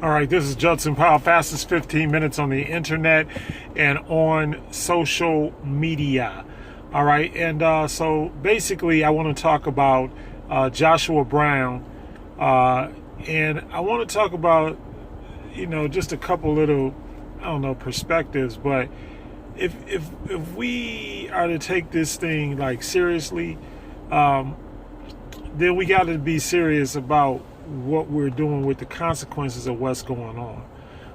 All right, this is Judson Powell, fastest 15 minutes on the internet and on social media. All right, and so basically I want to talk about Joshua Brown, and I want to talk about, just a couple little, perspectives, but if we are to take this thing like seriously, then we got to be serious about what we're doing with the consequences of what's going on.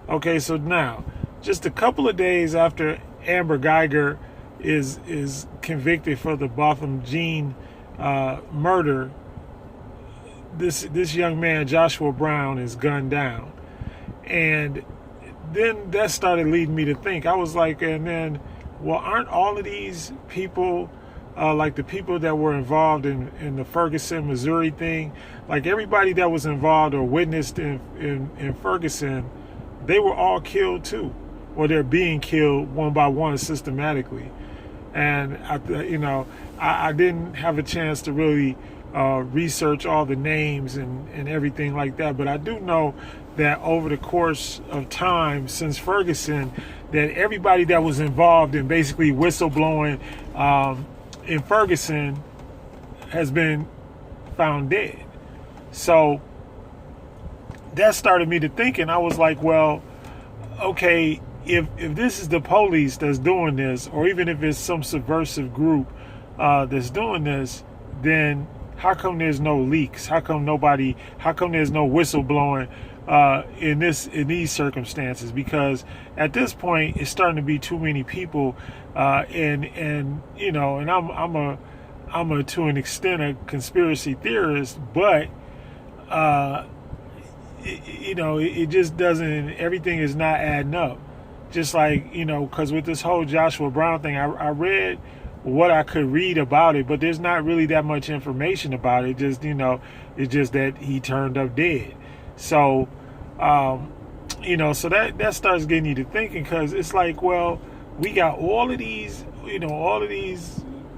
Okay, so now, just a couple of days after Amber Guyger is convicted for the Botham Jean murder, this young man, Joshua Brown, is gunned down. And then that started leading me to think. I was like, well, aren't all of these people like the people that were involved in the Ferguson, Missouri thing, like everybody that was involved or witnessed in Ferguson, they were all killed too, or they're being killed one by one systematically. And I didn't have a chance to really research all the names and everything like that, but I do know that over the course of time since Ferguson, that everybody that was involved in basically whistleblowing in Ferguson has been found dead. So that started me to thinking. I was like, well, okay, if this is the police that's doing this, or even if it's some subversive group that's doing this, then how come there's no leaks? How come there's no whistleblowing in these circumstances? Because at this point, it's starting to be too many people, and I'm a to an extent a conspiracy theorist, but it just doesn't. Everything is not adding up. Just like because with this whole Joshua Brown thing, I read what I could read about it, but there's not really that much information about it. Just it's just that he turned up dead. So so that starts getting you to thinking, because it's like, well, we got all of these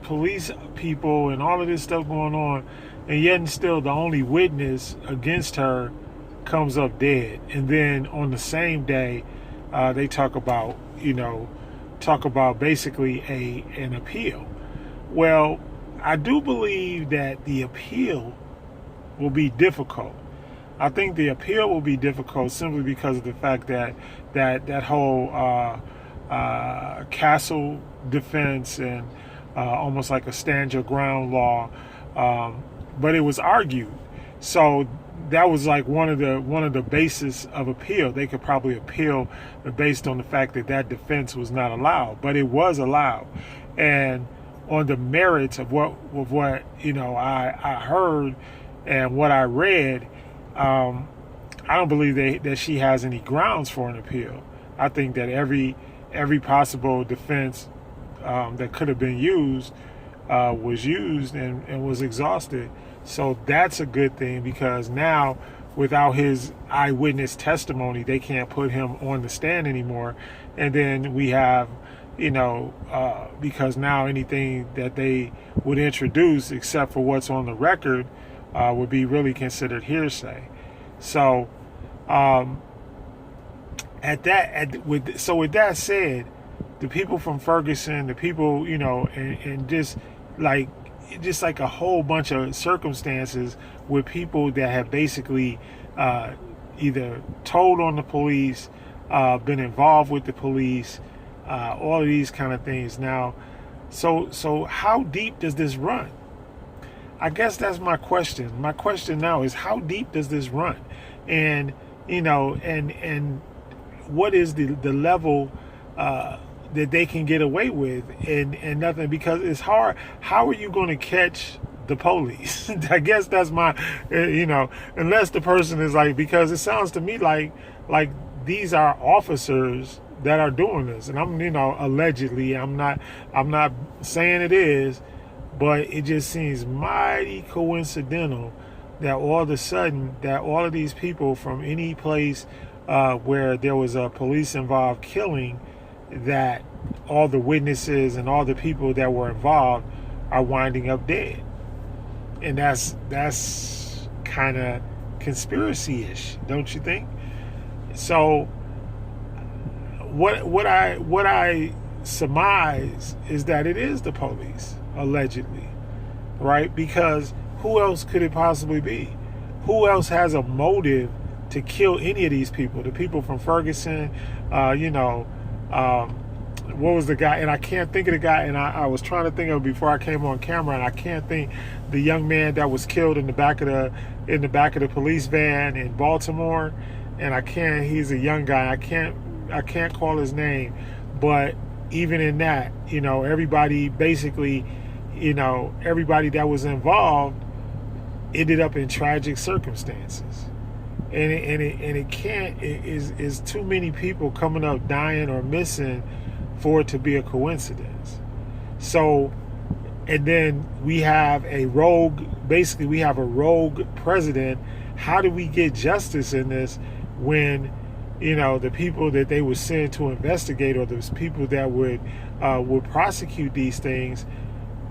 police people and all of this stuff going on, and yet and still the only witness against her comes up dead. And then on the same day, they talk about basically an appeal. Well, I do believe that the appeal will be difficult. I think the appeal will be difficult simply because of the fact that whole castle defense and almost like a stand your ground law, but it was argued. So that was like one of the basis of appeal. They could probably appeal based on the fact that defense was not allowed, but it was allowed. And on the merits of what I heard and what I read, I don't believe that she has any grounds for an appeal. I think that every possible defense that could have been used was used and was exhausted. So that's a good thing, because now without his eyewitness testimony, they can't put him on the stand anymore. And then we have, because now anything that they would introduce except for what's on the record would be really considered hearsay. So with that said, the people from Ferguson, the people, and just like a whole bunch of circumstances with people that have basically either told on the police, been involved with the police, all of these kind of things. Now, so how deep does this run? I guess that's my question. My question now is, how deep does this run? And and what is the level that they can get away with and nothing? Because it's hard. How are you going to catch the police? I guess that's my, unless the person is like, because it sounds to me like these are officers that are doing this, and I'm, allegedly, I'm not saying it is, but it just seems mighty coincidental that all of a sudden that all of these people from any place where there was a police involved killing, that all the witnesses and all the people that were involved are winding up dead. And that's kind of conspiracy-ish, don't you think? So what I surmise is that it is the police, allegedly, right? Because who else could it possibly be? Who else has a motive to kill any of these people? The people from Ferguson, what was the guy? And I can't think of the guy. And I was trying to think of it before I came on camera, and I can't think the young man that was killed in the back of the police van in Baltimore. And I can't. He's a young guy. I can't call his name, but even in that, everybody basically, everybody that was involved ended up in tragic circumstances. And it can't, is too many people coming up dying or missing for it to be a coincidence. So, and then we have a rogue president. How do we get justice in this when, the people that they would send to investigate, or those people that would prosecute these things,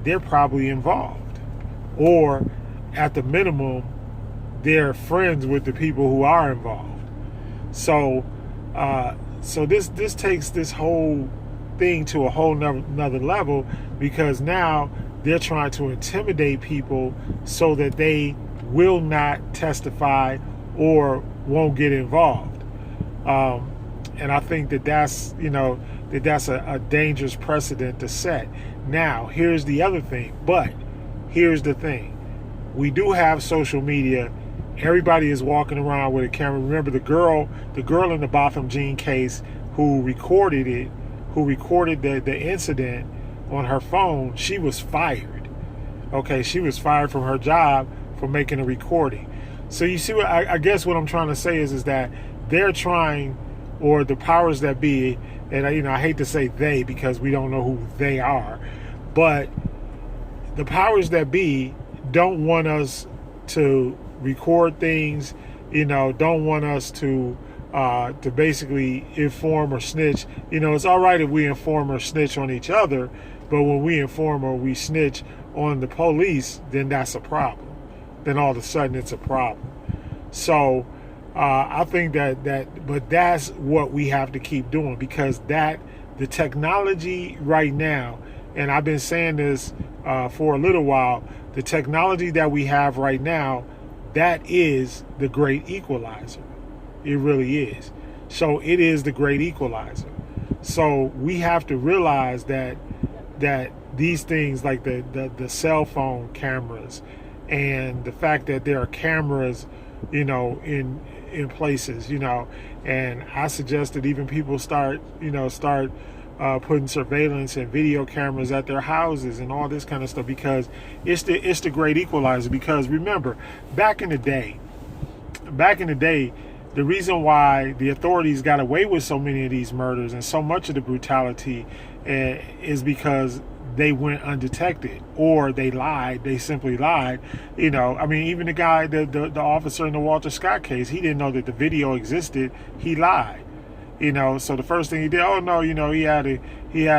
they're probably involved, or at the minimum, they're friends with the people who are involved. So this takes this whole thing to a whole nother level, because now they're trying to intimidate people so that they will not testify or won't get involved. And I think that's a dangerous precedent to set. Now, here's the other thing. But here's the thing. We do have social media. Everybody is walking around with a camera. Remember the girl in the Botham Jean case who recorded the incident on her phone, she was fired. Okay, she was fired from her job for making a recording. So you see what I guess what I'm trying to say is that they're trying, or the powers that be, and I hate to say they because we don't know who they are, but the powers that be don't want us to record things, don't want us to basically inform or snitch. It's all right if we inform or snitch on each other, but when we inform or we snitch on the police, then that's a problem. Then all of a sudden it's a problem. So I think but that's what we have to keep doing, because the technology right now, and I've been saying this for a little while, the technology that we have right now, that is the great equalizer. It really is. So it is the great equalizer. So we have to realize that these things like the cell phone cameras, and the fact that there are cameras, in places, and I suggest that even people start putting surveillance and video cameras at their houses and all this kind of stuff, because it's the great equalizer. Because remember, back in the day, the reason why the authorities got away with so many of these murders and so much of the brutality is because they went undetected, or they lied. They simply lied. Even the guy, the officer in the Walter Scott case, he didn't know that the video existed. He lied. So the first thing he did, oh no, he had a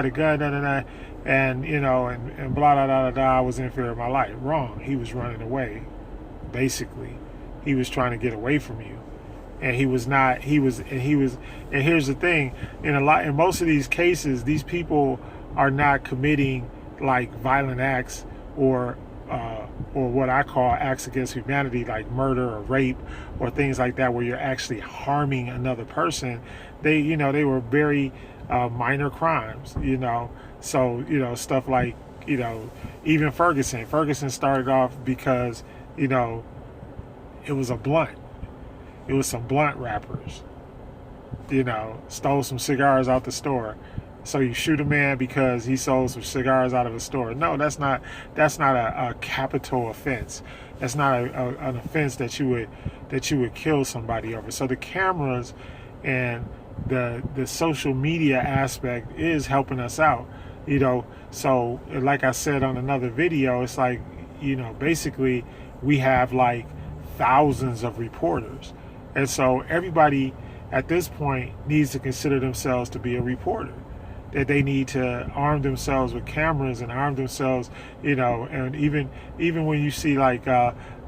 gun, and and blah blah blah blah. I was in fear of my life. Wrong. He was running away. Basically, he was trying to get away from you, and he was not. And here's the thing: in most of these cases, these people are not committing like violent acts or what I call acts against humanity, like murder or rape or things like that, where you're actually harming another person. They were very minor crimes, So, stuff like, even Ferguson. Ferguson started off because, it was a blunt. It was some blunt wrappers, stole some cigars out the store. So you shoot a man because he sold some cigars out of a store. No, that's not a capital offense. That's not an offense that you would kill somebody over. So the cameras and the social media aspect is helping us out. So like I said on another video, it's like, basically we have like thousands of reporters. And so everybody at this point needs to consider themselves to be a reporter. That they need to arm themselves with cameras and arm themselves, and even when you see like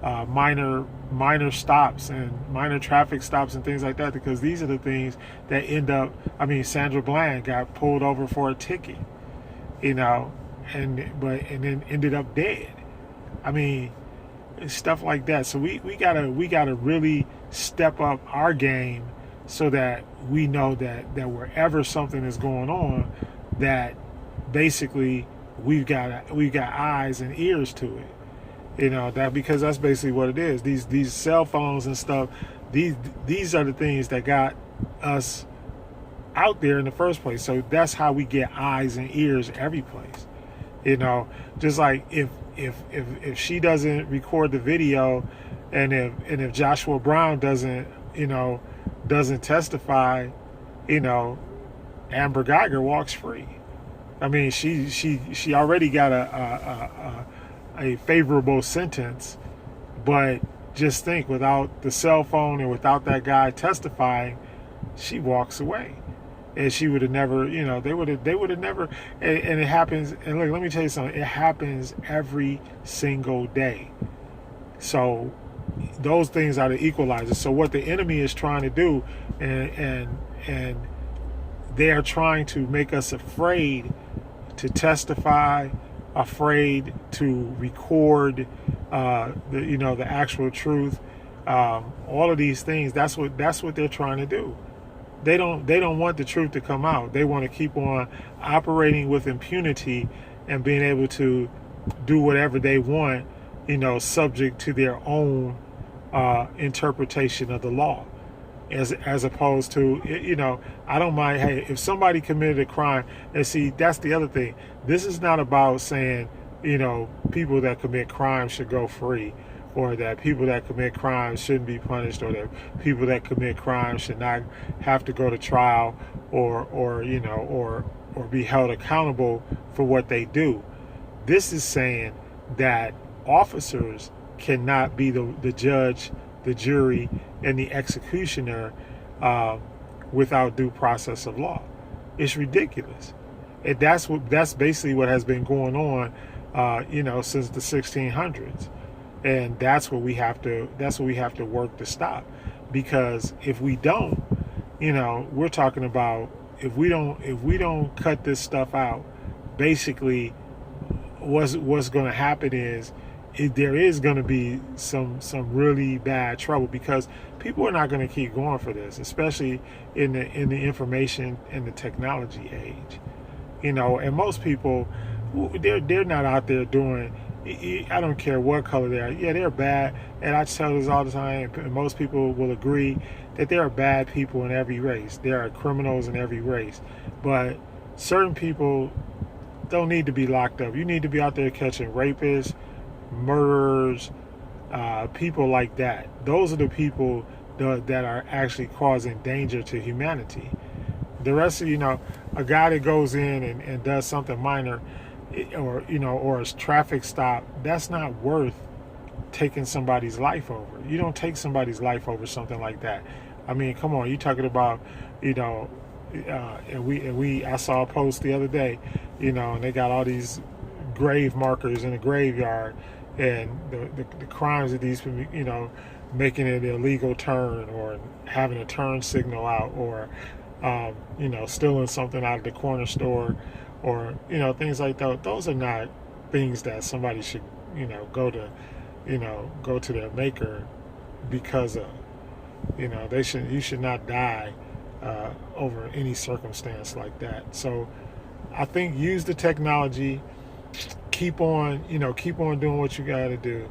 minor stops and minor traffic stops and things like that, because these are the things that end up. I mean, Sandra Bland got pulled over for a ticket, you know, and then ended up dead. I mean, stuff like that. So we gotta really step up our game so that we know that wherever something is going on, that basically we've got eyes and ears to it. You know, that, because that's basically what it is. These cell phones and stuff, these are the things that got us out there in the first place. So that's how we get eyes and ears every place. You know, just like if she doesn't record the video, and if Joshua Brown doesn't testify, you know, Amber Geiger walks free. I mean, she already got a favorable sentence, but just think, without the cell phone and without that guy testifying, she walks away. And she would have never, you know, they would have never, and it happens. And look, let me tell you something. It happens every single day. So those things are the equalizers. So what the enemy is trying to do, and they are trying to make us afraid to testify, afraid to record, the actual truth. All of these things. That's what they're trying to do. They don't want the truth to come out. They want to keep on operating with impunity and being able to do whatever they want, you know, subject to their own interpretation of the law. As opposed to, you know, I don't mind, hey, if somebody committed a crime, and see, that's the other thing. This is not about saying, you know, people that commit crimes should go free, or that people that commit crimes shouldn't be punished, or that people that commit crimes should not have to go to trial, or be held accountable for what they do. This is saying that officers cannot be the judge, the jury, and the executioner without due process of law. It's ridiculous. And that's basically what has been going on, since the 1600s. And that's what we have to work to stop. Because if we don't, you know, we're talking about, if we don't cut this stuff out, basically what's going to happen is there is going to be some really bad trouble, because people are not going to keep going for this, especially in the information and the technology age. You know, and most people, they're not out there doing, I don't care what color they are. Yeah, they're bad, and I tell this all the time, and most people will agree that there are bad people in every race. There are criminals in every race. But certain people don't need to be locked up. You need to be out there catching rapists, murderers, people like that. Those are the people that are actually causing danger to humanity. The rest of, a guy that goes in and does something minor, or a traffic stop, that's not worth taking somebody's life over. You don't take somebody's life over something like that. I mean, come on, you're talking about, I saw a post the other day, and they got all these grave markers in the graveyard, and the crimes of these people, making it an illegal turn, or having a turn signal out, or stealing something out of the corner store, or things like that. Those are not things that somebody should go to their maker because of. You should not die over any circumstance like that. So I think use the technology, keep on doing what you got to do,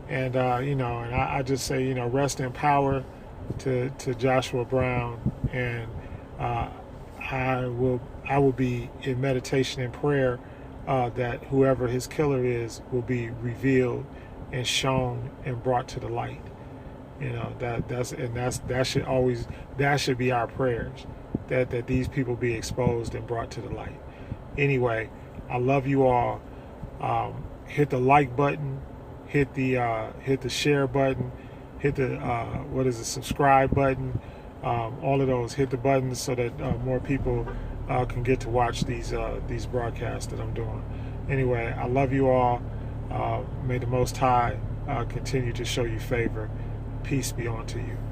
and and I just say rest in power to Joshua Brown, and I will be in meditation and prayer that whoever his killer is will be revealed and shown and brought to the light. That should be our prayers, that these people be exposed and brought to the light. Anyway, I love you all. Hit the like button, hit the share button, hit the subscribe button. All of those, hit the buttons so that more people can get to watch these broadcasts that I'm doing. Anyway, I love you all. May the Most High continue to show you favor. Peace be unto you.